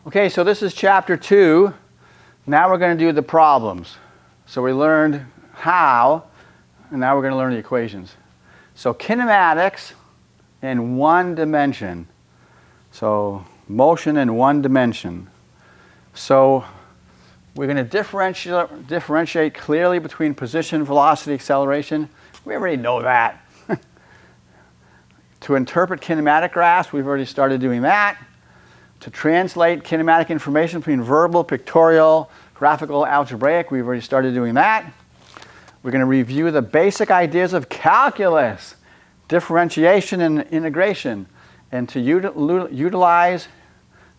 Okay, so this is chapter 2. Now we're going to do the problems. So we learned how, and now we're going to learn the equations. So kinematics in one dimension. So motion in one dimension. So we're going to differentiate clearly between position, velocity, acceleration. We already know that. To interpret kinematic graphs, we've already started doing that. To translate kinematic information between verbal, pictorial, graphical, algebraic, we've already started doing that. We're going to review the basic ideas of calculus, differentiation and integration, and to utilize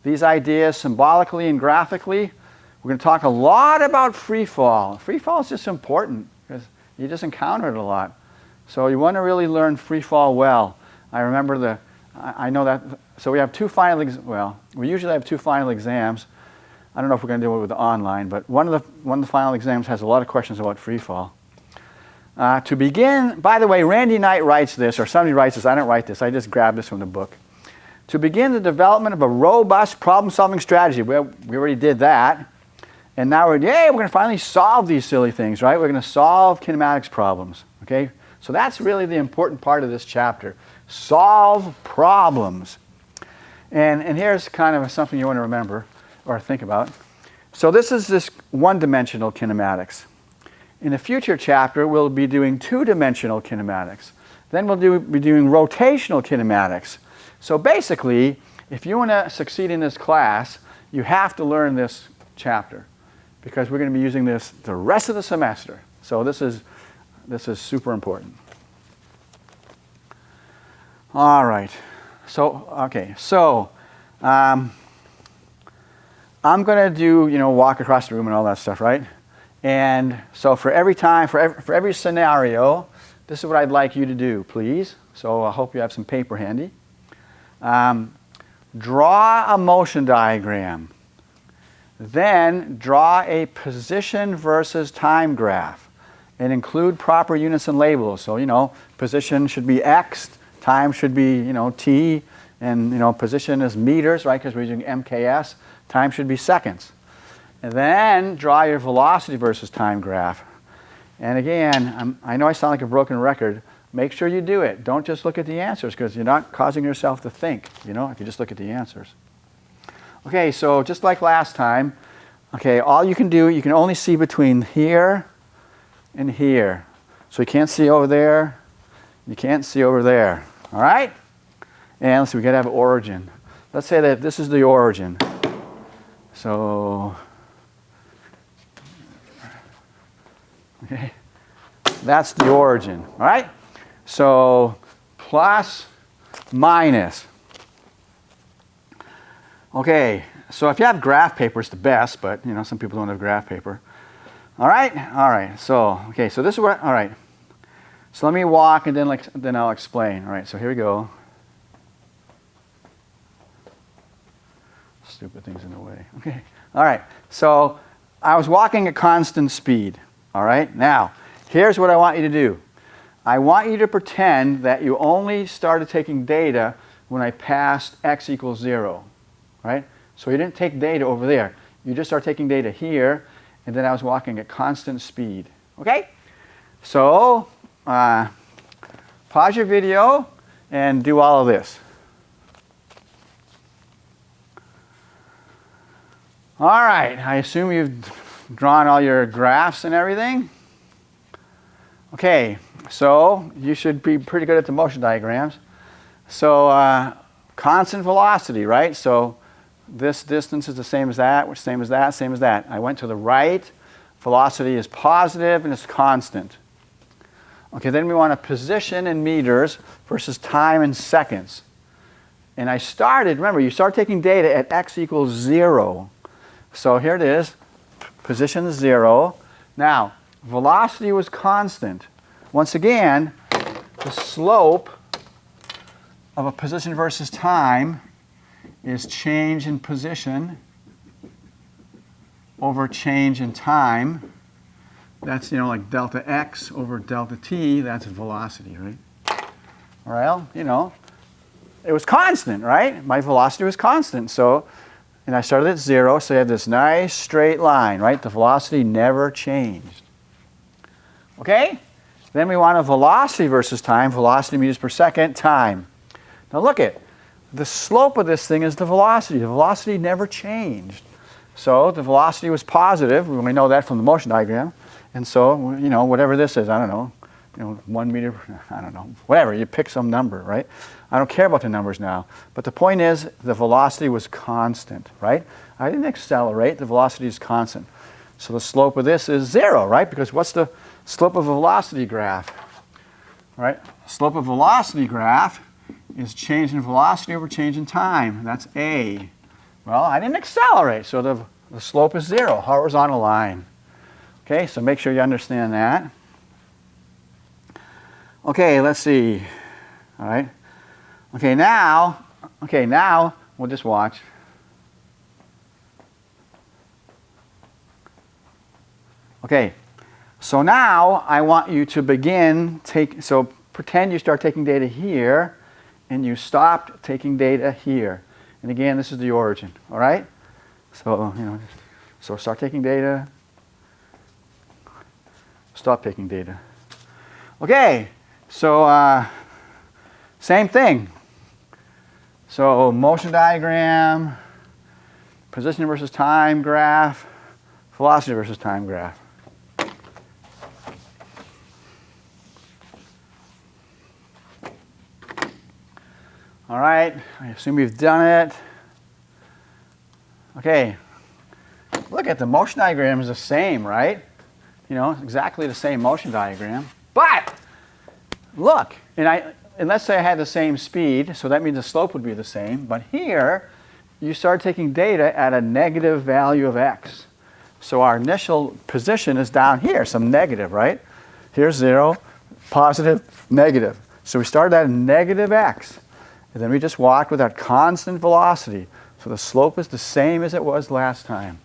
these ideas symbolically and graphically. We're going to talk a lot about free fall. Free fall is just important because you just encounter it a lot. So you want to really learn free fall well. I remember I know that, so we have two final, we usually have two final exams. I don't know if we're going to do it with the online, but one of the final exams has a lot of questions about free fall. To begin, by the way, Randy Knight writes this, or somebody writes this, I don't write this, I just grabbed this from the book. To begin the development of a robust problem-solving strategy, we already did that. And now we're going to finally solve these silly things, right? We're going to solve kinematics problems, okay? So that's really the important part of this chapter. Solve problems. And here's kind of something you want to remember or think about. So this is this one-dimensional kinematics. In a future chapter, we'll be doing two-dimensional kinematics. Then we'll be doing rotational kinematics. So basically, if you want to succeed in this class, you have to learn this chapter because we're going to be using this the rest of the semester. So this is super important. All right. So, okay. So, I'm going to do, walk across the room and all that stuff, right? And so for every time, for every scenario, this is what I'd like you to do, please. So I hope you have some paper handy. Draw a motion diagram. Then draw a position versus time graph and include proper units and labels. So, position should be X, time should be, T, and, position is meters, right, because we're using MKS. Time should be seconds. And then draw your velocity versus time graph. And again, I know I sound like a broken record. Make sure you do it. Don't just look at the answers because you're not causing yourself to think, if you just look at the answers. Okay, so just like last time, okay, all you can do, you can only see between here and here. So you can't see over there, you can't see over there, all right? And let's see, we got to have origin. Let's say that this is the origin. So, okay, that's the origin, all right? So, plus, minus. Okay, so if you have graph paper, it's the best, but, some people don't have graph paper. All right, so, okay, so this is what, all right. So let me walk and then I'll explain. All right, so here we go. Stupid things in the way. Okay, all right, so I was walking at constant speed. All right, now, here's what I want you to do. I want you to pretend that you only started taking data when I passed x equals 0. Right? So you didn't take data over there. You just start taking data here, and then I was walking at constant speed. Okay? So, pause your video and do all of this. All right, I assume you've drawn all your graphs and everything. Okay, so you should be pretty good at the motion diagrams. So, constant velocity, right? So, this distance is the same as that, same as that, same as that. I went to the right. Velocity is positive and it's constant. Okay, then we want a position in meters versus time in seconds. And I started, remember, you start taking data at x equals 0. So here it is, position is 0. Now, velocity was constant. Once again, the slope of a position versus time is change in position over change in time. That's, like delta x over delta t, that's velocity, right? Well, it was constant, right? My velocity was constant. So, and I started at 0, so you have this nice straight line, right? The velocity never changed. Okay? Then we want a velocity versus time, velocity meters per second, time. Now look at, the slope of this thing is the velocity. The velocity never changed. So the velocity was positive, we know that from the motion diagram, and so, you know, whatever this is, I don't know, 1 meter, I don't know, whatever, you pick some number, right? I don't care about the numbers now, but the point is the velocity was constant, right? I didn't accelerate, the velocity is constant. So the slope of this is 0, right? Because what's the slope of a velocity graph, right? Slope of velocity graph is change in velocity over change in time. That's A. Well, I didn't accelerate, so the slope is 0, horizontal line. Okay, so make sure you understand that. Okay, let's see. All right. Okay, now we'll just watch. Okay, so now I want you to begin so pretend you start taking data here and you stopped taking data here. And again, this is the origin, all right? So, so start taking data, stop taking data. Okay, so same thing. So motion diagram, position versus time graph, velocity versus time graph. All right, I assume you've done it. Okay, look at the motion diagram is the same, right? Exactly the same motion diagram. But look, and let's say I had the same speed, so that means the slope would be the same. But here, you start taking data at a negative value of x. So our initial position is down here, some negative, right? Here's 0, positive, negative. So we started at a negative x. And then we just walked with that constant velocity. So the slope is the same as it was last time.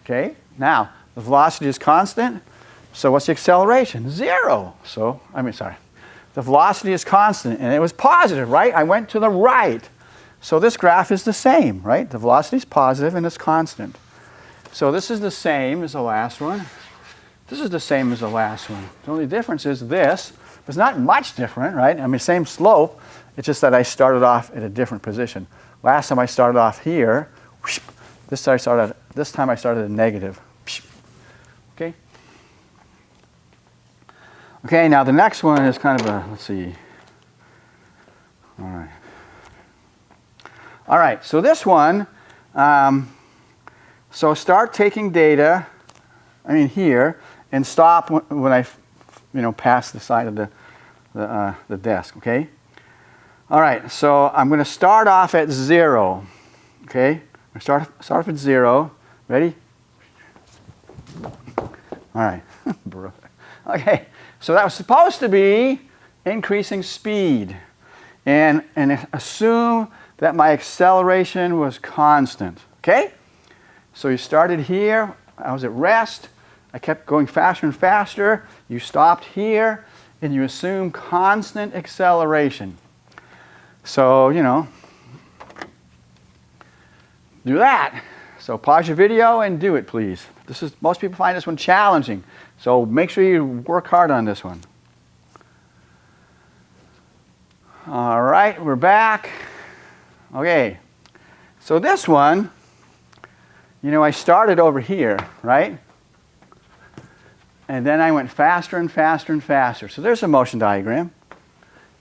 Okay? Now, the velocity is constant. So what's the acceleration? 0. The velocity is constant, and it was positive, right? I went to the right. So this graph is the same, right? The velocity is positive and it's constant. So this is the same as the last one. This is the same as the last one. The only difference is this. It's not much different, right? I mean, same slope. It's just that I started off at a different position. Last time I started off here. This time I started at negative. Okay? Okay, now the next one is kind of a, let's see. All right. All right, so this one, so start taking data, here, and stop when I, pass the side of the desk, okay? All right, so I'm going to start off at 0, okay? I'm going to start off at 0. Ready? All right. Okay, so that was supposed to be increasing speed. And assume that my acceleration was constant, okay? So you started here. I was at rest. I kept going faster and faster. You stopped here, and you assume constant acceleration. So, do that. So pause your video and do it, please. Most people find this one challenging. So make sure you work hard on this one. All right, we're back. Okay, so this one, I started over here, right? And then I went faster and faster and faster. So there's a motion diagram.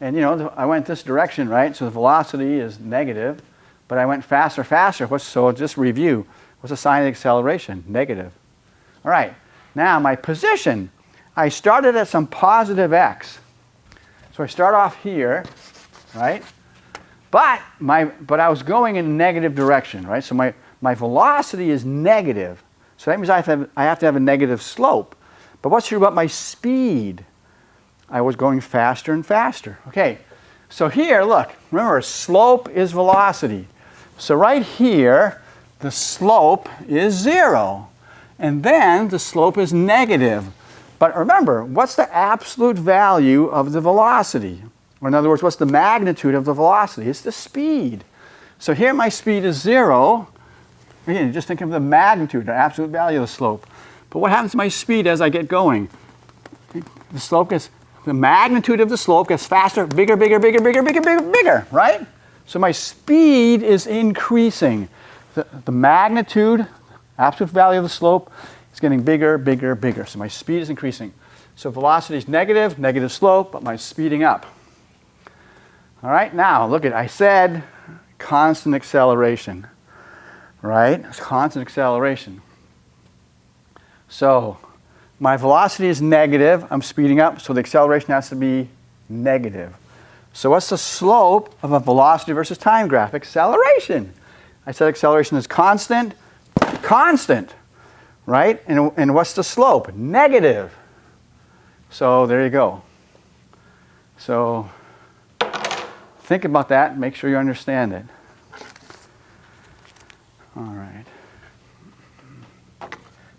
And I went this direction, right? So the velocity is negative, but I went faster, faster. So just review. What's the sign of acceleration? Negative. All right. Now my position, I started at some positive x. So I start off here, right? But I was going in a negative direction, right? So my velocity is negative. So that means I have to have a negative slope. But what's true about my speed? I was going faster and faster. Okay, so here, look, remember, slope is velocity. So right here, the slope is 0. And then the slope is negative. But remember, what's the absolute value of the velocity? Or in other words, what's the magnitude of the velocity? It's the speed. So here my speed is 0. Again, just think of the magnitude, the absolute value of the slope. But what happens to my speed as I get going? The slope gets, the magnitude of the slope gets faster, bigger, bigger, bigger, bigger, bigger, bigger, bigger, right? So my speed is increasing. The magnitude, absolute value of the slope, is getting bigger, bigger, bigger. So my speed is increasing. So velocity is negative, negative slope, but my speeding up. All right, now look at, I said constant acceleration, right? Constant acceleration. So my velocity is negative, I'm speeding up, so the acceleration has to be negative. So what's the slope of a velocity versus time graph? Acceleration. I said acceleration is constant, right? And what's the slope? Negative. So there you go. So think about that, make sure you understand it. All right.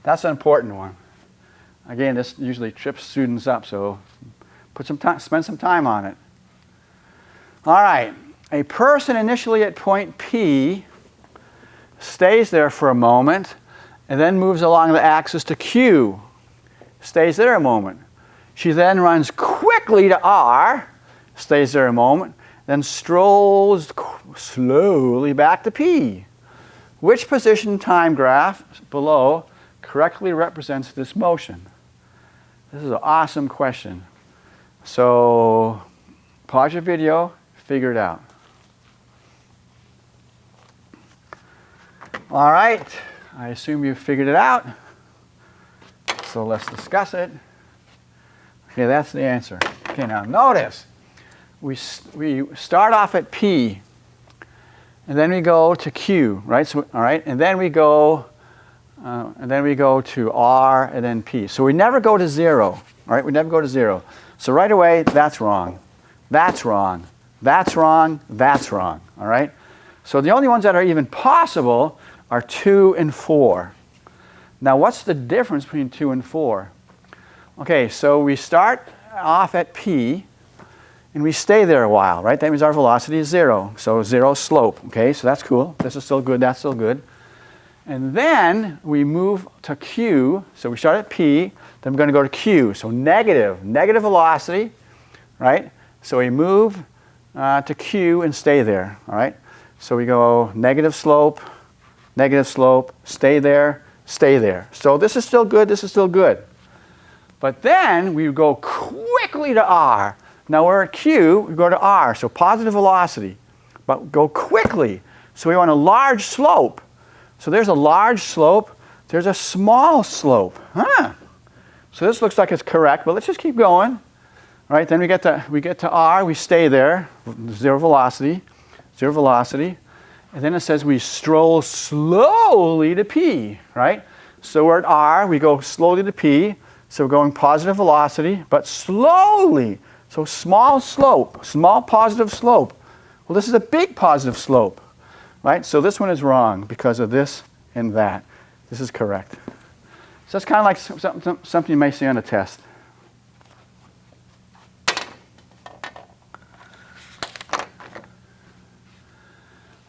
That's an important one. Again, this usually trips students up, so put some time, spend some time on it. All right. A person initially at point P stays there for a moment and then moves along the axis to Q. Stays there a moment. She then runs quickly to R, stays there a moment, then strolls slowly back to P. Which position time graph below correctly represents this motion? This is an awesome question. So pause your video, figure it out. All right, I assume you've figured it out. So let's discuss it. Okay, that's the answer. Okay, now notice, we start off at P, and then we go to Q, right? So, all right, and then we go to R and then P. So we never go to 0, all right? We never go to 0. So right away, that's wrong. That's wrong. That's wrong. That's wrong, all right? So the only ones that are even possible are 2 and 4. Now, what's the difference between 2 and 4? Okay, so we start off at P, and we stay there a while, right? That means our velocity is 0. So 0 slope, okay? So that's cool. This is still good. That's still good. And then we move to Q. So we start at P, then we're going to go to Q. So negative velocity, right? So we move to Q and stay there, all right? So we go negative slope, stay there, stay there. So this is still good. This is still good. But then we go quickly to R. Now we're at Q, we go to R, so positive velocity, but go quickly. So we want a large slope. So there's a large slope, there's a small slope. So this looks like it's correct, but let's just keep going. All right, then we get to R, we stay there, zero velocity, and then it says we stroll slowly to P, right? So we're at R, we go slowly to P, so we're going positive velocity, but slowly. So small slope, small positive slope. Well, this is a big positive slope, right? So this one is wrong because of this and that. This is correct. So that's kind of like something you may see on a test.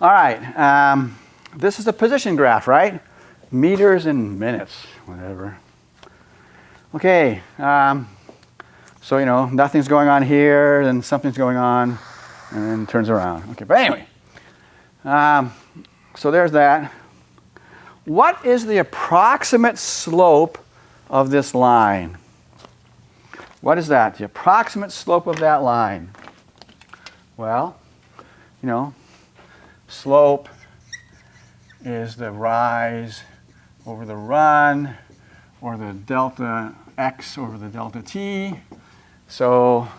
All right, this is a position graph, right? Meters and minutes, whatever. Okay, so, you know, nothing's going on here, then something's going on, and then turns around. Okay, but anyway, so there's that. What is the approximate slope of this line? What is that? The approximate slope of that line? Well, you know, slope is the rise over the run, or the delta x over the delta t. So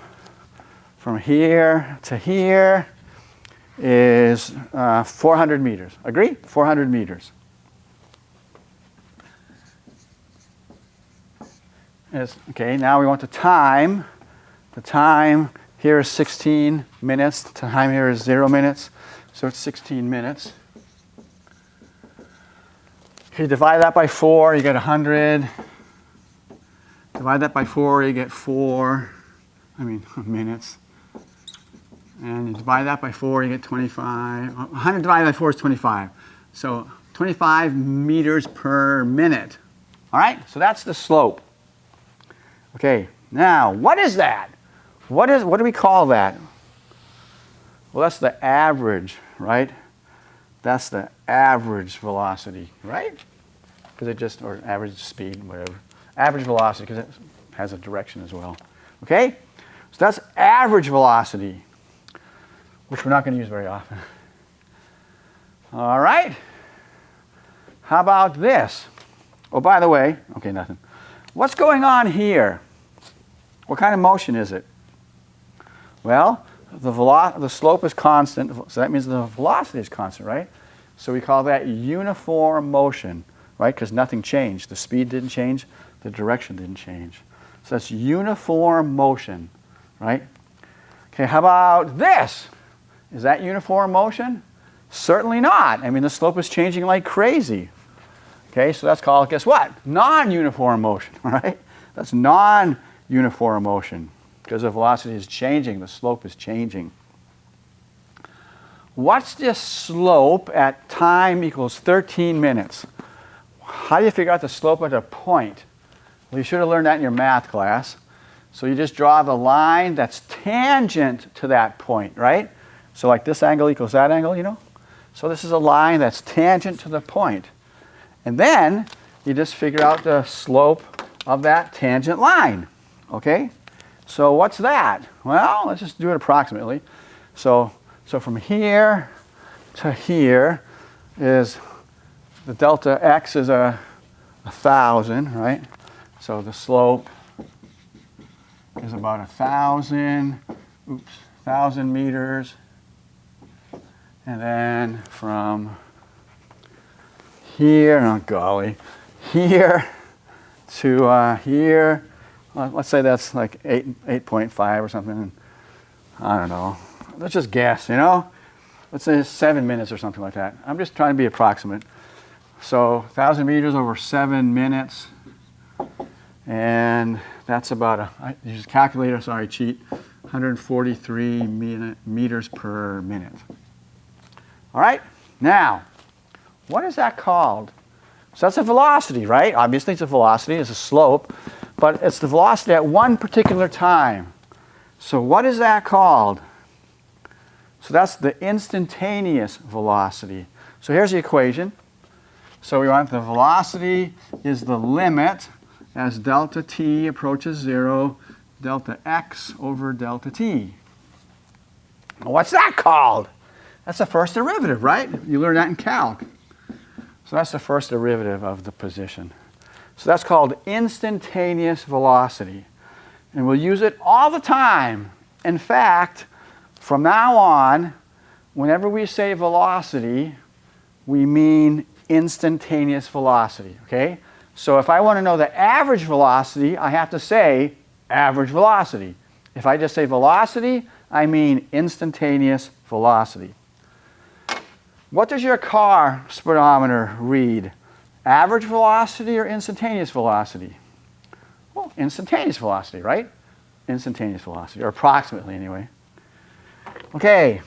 from here to here is 400 meters. Agree? 400 meters. Okay, now we want the time. The time here is 16 minutes. The time here is 0 minutes. So it's 16 minutes. Okay, divide that by 4, you get 100. Divide that by 4, you get minutes. And you divide that by 4, you get 25. 100 divided by 4 is 25. So 25 meters per minute. All right, so that's the slope. Okay, now what is that? What do we call that? Well, that's the average, right? That's the average velocity, right? Because it just, or average speed, whatever. Average velocity, because it has a direction as well. Okay? So that's average velocity, which we're not going to use very often. All right? How about this? Oh, by the way, okay, nothing. What's going on here? What kind of motion is it? Well, the slope is constant, so that means the velocity is constant, right? So we call that uniform motion, right? Because nothing changed. The speed didn't change, the direction didn't change. So that's uniform motion, right? Okay, how about this? Is that uniform motion? Certainly not. I mean, the slope is changing like crazy. Okay, so that's called, guess what? Non-uniform motion, right? That's non-uniform motion. Because the velocity is changing, the slope is changing. What's the slope at time equals 13 minutes? How do you figure out the slope at a point? Well, you should have learned that in your math class. So you just draw the line that's tangent to that point, right? So like this angle equals that angle, you know? So this is a line that's tangent to the point. And then you just figure out the slope of that tangent line, okay? So what's that? Well, let's just do it approximately. So from here to here is the delta x is 1,000, right? So the slope is about 1,000 meters. And then from here, oh golly, here to here, let's say that's like 8.5 or something. I don't know. Let's just guess, you know? Let's say 7 minutes or something like that. I'm just trying to be approximate. So 1,000 meters over 7 minutes. And that's about use a calculator, sorry, cheat, 143 meters per minute. All right? Now, what is that called? So that's a velocity, right? Obviously it's a velocity, it's a slope, but it's the velocity at one particular time. So what is that called? So that's the instantaneous velocity. So here's the equation. So we want the velocity is the limit as delta t approaches 0, delta x over delta t. What's that called? That's the first derivative, right? You learned that in calc. So that's the first derivative of the position. So that's called instantaneous velocity. And we'll use it all the time. In fact, from now on, whenever we say velocity, we mean instantaneous velocity, okay? So if I want to know the average velocity, I have to say average velocity. If I just say velocity, I mean instantaneous velocity. What does your car speedometer read? Average velocity or instantaneous velocity? Well, instantaneous velocity, right? Instantaneous velocity, or approximately anyway. Okay.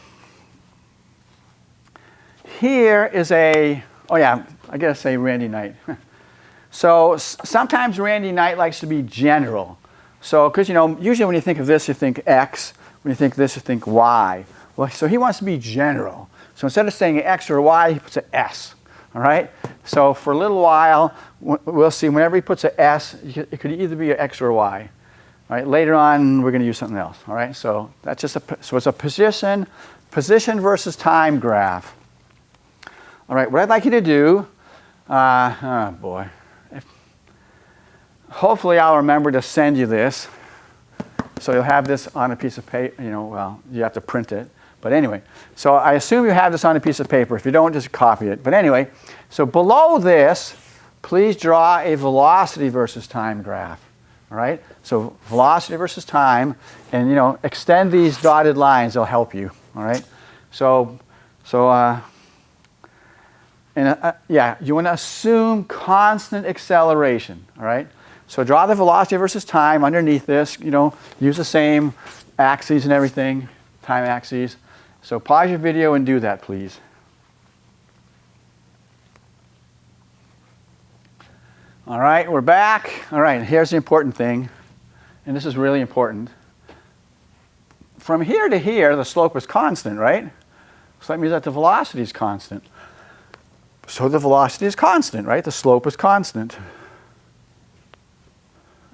Here is a, oh yeah, I gotta say Randy Knight. So sometimes Randy Knight likes to be general. So, because you know, usually when you think of this, you think X. When you think this, you think Y. Well, so he wants to be general. So instead of saying X or Y, he puts an S. All right? So for a little while, we'll see whenever he puts an S, it could either be an X or a Y. All right? Later on, we're going to use something else. All right? So that's just so it's a position versus time graph. All right, what I'd like you to do, oh boy. Hopefully I'll remember to send you this. So you'll have this on a piece of paper, you know, well, you have to print it. But anyway, so I assume you have this on a piece of paper. If you don't, just copy it. But anyway, so below this, please draw a velocity versus time graph. All right? So velocity versus time, and you know, extend these dotted lines. They'll help you. All right? Yeah, you want to assume constant acceleration. All right? So draw the velocity versus time underneath this. You know, use the same axes and everything, time axes. So pause your video and do that, please. All right, we're back. All right, here's the important thing, and this is really important. From here to here, the slope is constant, right? So that means that the velocity is constant. So the velocity is constant, right? The slope is constant.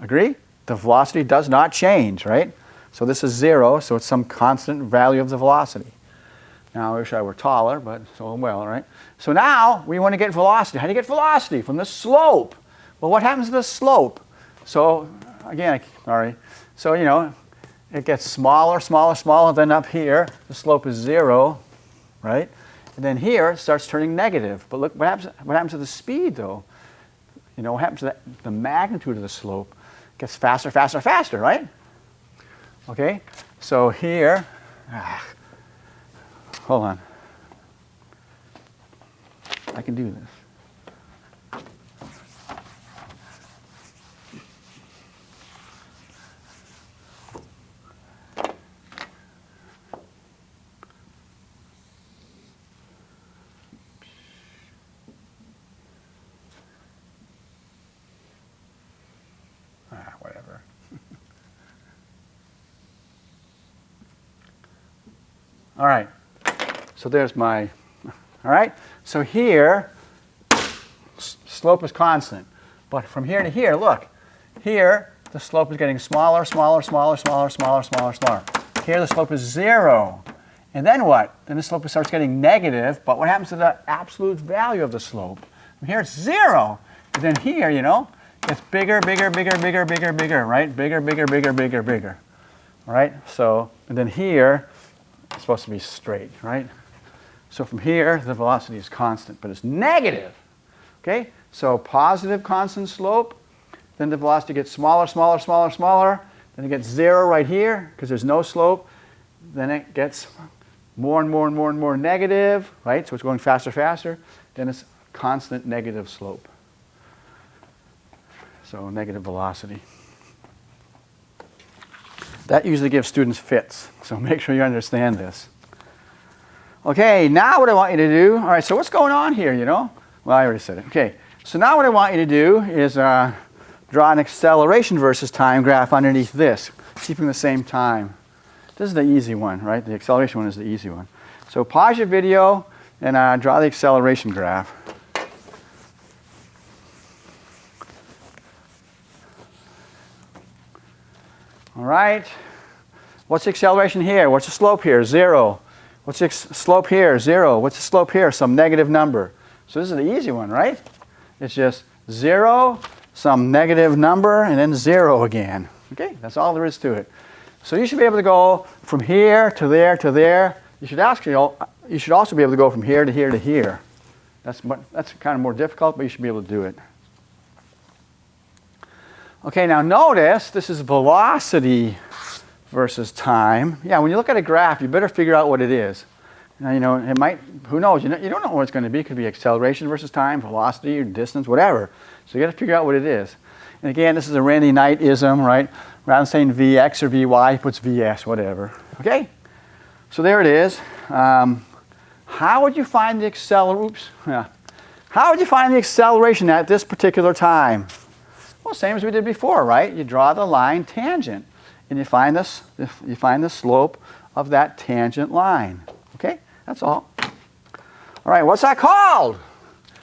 Agree? The velocity does not change, right? So this is 0, so it's some constant value of the velocity. Now I wish I were taller, but so well, right? So now we want to get velocity. How do you get velocity? From the slope. Well, what happens to the slope? So again, sorry. So, you know, it gets smaller, smaller, smaller. Then up here, the slope is 0, right? And then here, it starts turning negative. But look, what happens to the speed, though? You know, what happens to the magnitude of the slope? It gets faster, faster, faster, right? Okay, so here, hold on. I can do this. Whatever. All right, so there's my, all right, so here, slope is constant. But from here to here, look, here, the slope is getting smaller, smaller, smaller, smaller, smaller, smaller, smaller. Here, the slope is 0. And then what? Then the slope starts getting negative, but what happens to the absolute value of the slope? From here, it's 0. And then here, you know, it's bigger, bigger, bigger, bigger, bigger, bigger, right? Bigger, bigger, bigger, bigger, bigger. All right? So, and then here, it's supposed to be straight, right? So from here, the velocity is constant, but it's negative. Okay? So positive constant slope, then the velocity gets smaller, smaller, smaller, smaller. Then it gets 0 right here, because there's no slope. Then it gets more and more and more and more negative, right? So it's going faster, faster. Then it's constant negative slope. So negative velocity. That usually gives students fits, so make sure you understand this. Okay, now what I want you to do, all right, so what's going on here, you know? Well, I already said it. Okay, so now what I want you to do is draw an acceleration versus time graph underneath this, keeping the same time. This is the easy one, right? The acceleration one is the easy one. So pause your video and draw the acceleration graph. All right, what's the acceleration here? What's the slope here? 0. What's the slope here? 0. What's the slope here? Some negative number. So this is the easy one, right? It's just 0, some negative number, and then 0 again. Okay, that's all there is to it. So you should be able to go from here to there to there. You should also be able to go from here to here to here. That's kind of more difficult, but you should be able to do it. Okay, now notice this is velocity versus time. Yeah, when you look at a graph, you better figure out what it is. Now, you know, it might, who knows, you don't know what it's going to be. It could be acceleration versus time, velocity, or distance, whatever. So you got to figure out what it is. And again, this is a Randy Knight-ism, right? Rather than saying Vx or Vy, he puts Vs, whatever. Okay? So there it is. How would you find the How would you find the acceleration at this particular time? Well, same as we did before, right? You draw the line tangent, and you find the slope of that tangent line. Okay, that's all. All right, what's that called?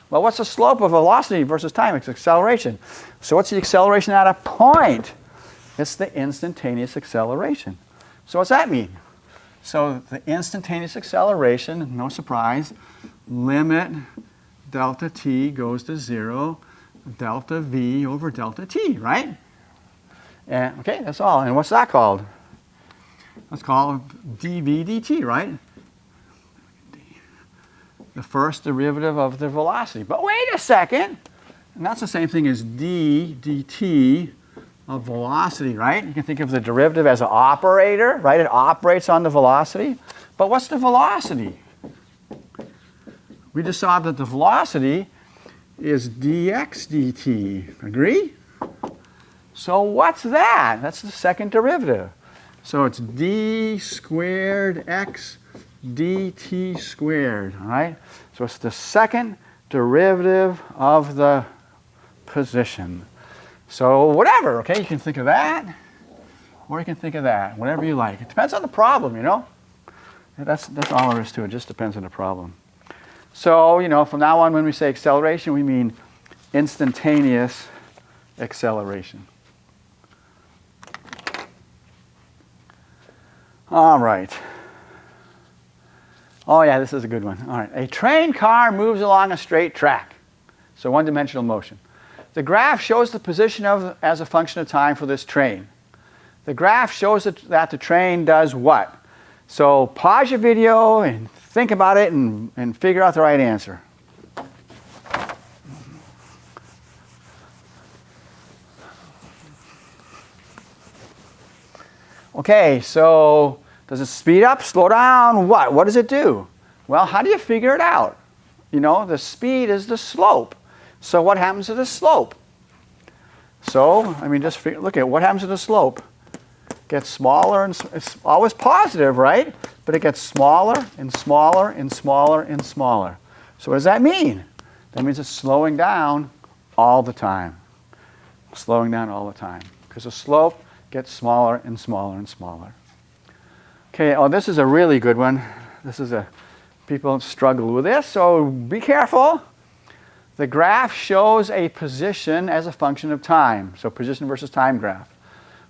Well, what's the slope of velocity versus time? It's acceleration. So what's the acceleration at a point? It's the instantaneous acceleration. So what's that mean? So the instantaneous acceleration, no surprise, limit delta t goes to 0, delta v over delta t, right? And, okay, that's all. And what's that called? That's called dv dt, right? The first derivative of the velocity. But wait a second. And that's the same thing as d dt of velocity, right? You can think of the derivative as an operator, right? It operates on the velocity. But what's the velocity? We just saw that the velocity is dx dt. Agree? So what's that? That's the second derivative. So it's d squared x dt squared, all right? So it's the second derivative of the position. So whatever, okay, you can think of that, or you can think of that, whatever you like. It depends on the problem, you know. That's all there is to it, just depends on the problem. So, you know, from now on when we say acceleration, we mean instantaneous acceleration. All right. Oh yeah, this is a good one. All right. A train car moves along a straight track. So one-dimensional motion. The graph shows the position as a function of time for this train. The graph shows that the train does what? So pause your video and think about it and figure out the right answer. Okay, so does it speed up, slow down, what? What does it do? Well, how do you figure it out? You know, the speed is the slope. So what happens to the slope? So, I mean, just look at what happens to the slope. It gets smaller, and it's always positive, right? But it gets smaller and smaller and smaller and smaller. So what does that mean? That means it's slowing down all the time. Slowing down all the time. Because the slope gets smaller and smaller and smaller. Okay, oh, this is a really good one. People struggle with this, so be careful. The graph shows a position as a function of time. So position versus time graph.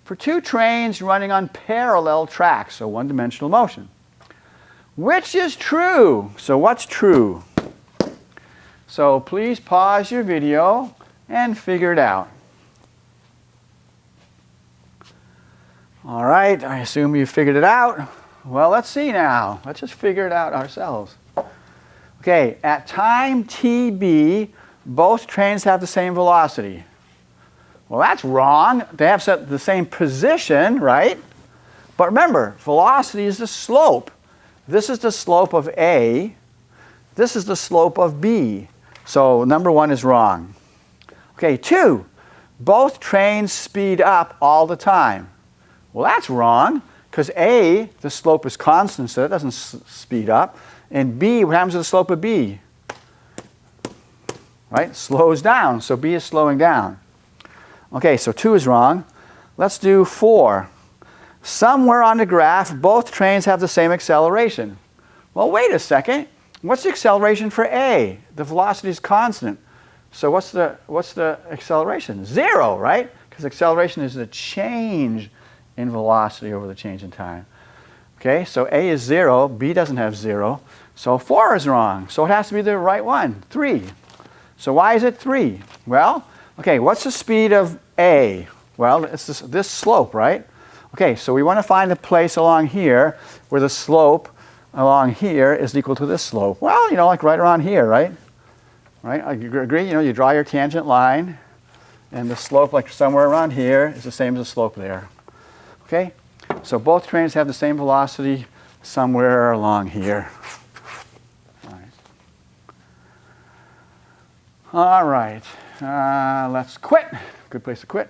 For two trains running on parallel tracks, so one-dimensional motion. Which is true? So what's true? So please pause your video and figure it out. All right, I assume you figured it out. Well, let's see now. Let's just figure it out ourselves. Okay, at time tb, both trains have the same velocity. Well, that's wrong. They have set the same position, right? But remember, velocity is the slope. This is the slope of A. This is the slope of B. So number one is wrong. Okay, 2, both trains speed up all the time. Well, that's wrong, because A, the slope is constant, so it doesn't speed up. And B, what happens to the slope of B? Right? Slows down, so B is slowing down. Okay, so 2 is wrong. Let's do 4. Somewhere on the graph, both trains have the same acceleration. Well, wait a second. What's the acceleration for A? The velocity is constant. So what's the acceleration? 0, right? Because acceleration is the change in velocity over the change in time. Okay, so A is 0, B doesn't have 0. So 4 is wrong. So it has to be the right one, 3. So why is it 3? Well, okay, what's the speed of A? Well, it's this slope, right? Okay, so we want to find a place along here where the slope along here is equal to this slope. Well, you know, like right around here, right? Right? I agree, you know, you draw your tangent line, and the slope, like somewhere around here, is the same as the slope there. Okay? So both trains have the same velocity somewhere along here. All right. Let's quit. Good place to quit.